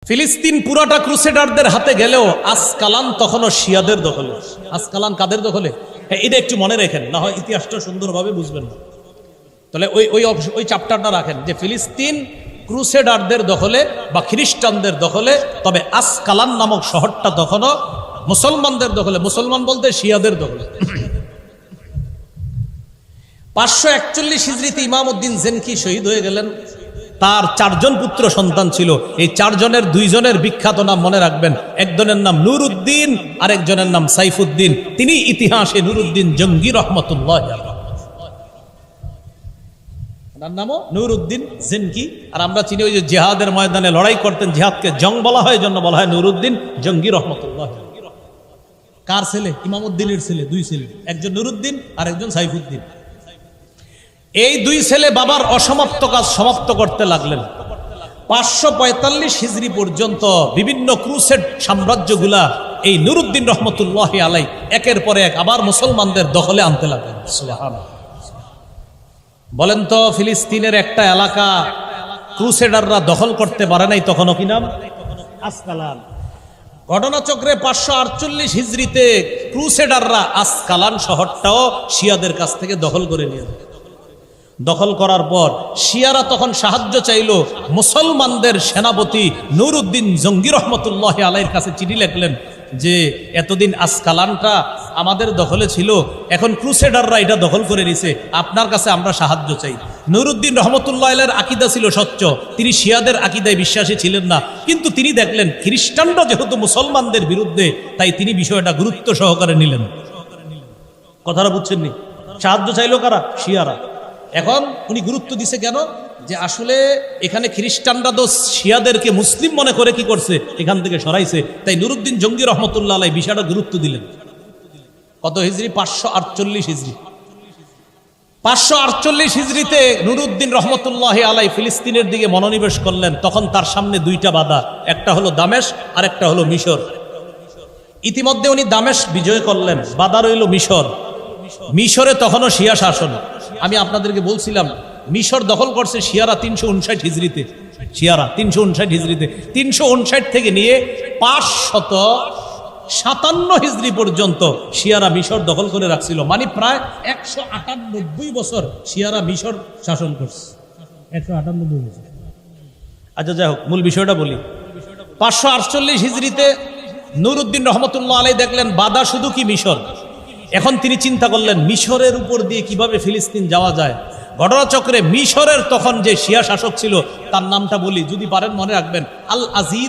ফিলিস্তিন পুরাটা ক্রুসেডারদের হাতে গেলেও আসকালান তখনও শিয়াদের দখলে। আসকালান কাদের দখলে? হ্যাঁ, এটা একটু মনে রাখেন, না হয় ইতিহাসটা সুন্দরভাবে বুঝবেন না। তাহলে ওই চ্যাপ্টারটা রাখেন যে ফিলিস্তিন ক্রুসেডারদের দখলে বা খ্রিস্টানদের দখলে, তবে আসকালান নামক শহরটা তখনও মুসলমানদের দখলে। মুসলমান বলতে শিয়াদের দখলে। 541 হিজরিতে ইমাম উদ্দিন জেনকি শহীদ হয়ে গেলেন। তার 4 জন পুত্র সন্তান ছিল। এই 4 জনের 2 জনের বিখ্যাত নাম মনে রাখবেন। একজনের নাম নুরউদ্দিন, আরেকজনের নাম সাইফুদ্দিন। তিনি ইতিহাসে নুরউদ্দিন জঙ্গি রহমতুল্লাহ আলাইহি। তার নামও নুরউদ্দিন জেনকি। আর আমরা চিনি ওই যে জিহাদের ময়দানে লড়াই করতেন, জিহাদকে জং বলা হয়, জন্য বলা হয় নুরউদ্দিন জঙ্গি রহমতুল্লাহ। কার ছেলে? ইমাম উদ্দিনের ছেলে। 2 ছেলে, একজন নুরউদ্দিন আর একজন সাইফুদ্দিন। এই 2 ছেলে বাবার অসমাপ্ত কাজ সমাপ্ত করতে লাগলেন। 545 হিজরি পর্যন্ত বিভিন্ন ক্রুসেড সাম্রাজ্যগুলা এই নুরউদ্দিন রহমতুল্লাহ আলাই একের পর এক আবার মুসলমানদের দখলে আনতে লাগলেন। সুবহানাল্লাহ। বলেন তো, ফিলিস্তিনের একটা এলাকা ক্রুসেডাররা দখল করতে পারে নাই, তখনও কি নাম? আসকালান। ঘটনাচক্রে 548 হিজরিতে ক্রুসেডাররা আসকালান শহরটাও শিয়াদের কাছ থেকে দখল করে নিয়ে যায়। দখল করার পর শিয়ারা তখন সাহায্য চাইল। মুসলমানদের সেনাপতি নুরউদ্দিন জঙ্গি রহমতুল্লাহ আলাইহির কাছে চিঠি লিখলেন যে এতদিন আসকালানটা আমাদের দখলে ছিল, এখন ক্রুসেডাররা এটা দখল করে নিছে, আপনার কাছে আমরা সাহায্য চাই। নুরউদ্দিন রহমতুল্লাহ আলাইহির আকীদা ছিল স্বচ্ছ, তিনি শিয়াদের আকীদায় বিশ্বাসী ছিলেন না। কিন্তু তিনি দেখলেন খ্রিস্টানরা যেহেতু মুসলমানদের বিরুদ্ধে, তাই তিনি বিষয়টা গুরুত্ব সহকারে নিলেন। কথাটা বুঝছেন নি? সাহায্য চাইল কারা? শিয়ারা। এখন উনি গুরুত্ব দিছে কেন? যে আসলে এখানে খ্রিস্টানরা তো শিয়াদেরকে মুসলিম মনে করে কি করছে, এখান থেকে সরাইছে। তাই নুরউদ্দিন জঙ্গি রহমতুল্লাহ আলাইহি বিষয়টা গুরুত্ব দিলেন। কত হিজরি? 548 হিজরি। 548 হিজরিতে নুরউদ্দিন রহমতুল্লাহ আলাইহি ফিলিস্তিনের দিকে মনোনিবেশ করলেন। তখন তার সামনে 2টা বাধা, একটা হলো দামেস্ক আর একটা হলো মিশর। ইতিমধ্যে উনি দামেস্ক বিজয় করলেন, বাধা রইল মিশর। মিশরে তখনও শিয়া শাসন। আমি আপনাদেরকে বলছিলাম মিশর দখল করছে শিয়ারা 359 হিজরিতে। শিয়ারা 359 হিজরিতে, 359 থেকে নিয়ে 557 হিজরি পর্যন্ত শিয়ারা মিশর দখল করে রাখছিল। মানে প্রায় 198 বছর শিয়ারা মিশর শাসন করছে। 198 বছর। আচ্ছা, যাই হোক, মূল বিষয়টা বলি। 548 হিজরিতে নুরউদ্দিন রহমতুল্লাহ আলাইহি দেখলেন বাধা শুধু কি মিশর। এখন তিনি চিন্তা করলেন মিশরের উপর দিয়ে কিভাবে ফিলিস্তিন যাওয়া যায়। ঘটনাচক্রে মিশরের তখন যে শিয়া শাসক ছিল তার নামটা বলি, যদি পারেন মনে রাখবেন, আল আজিদ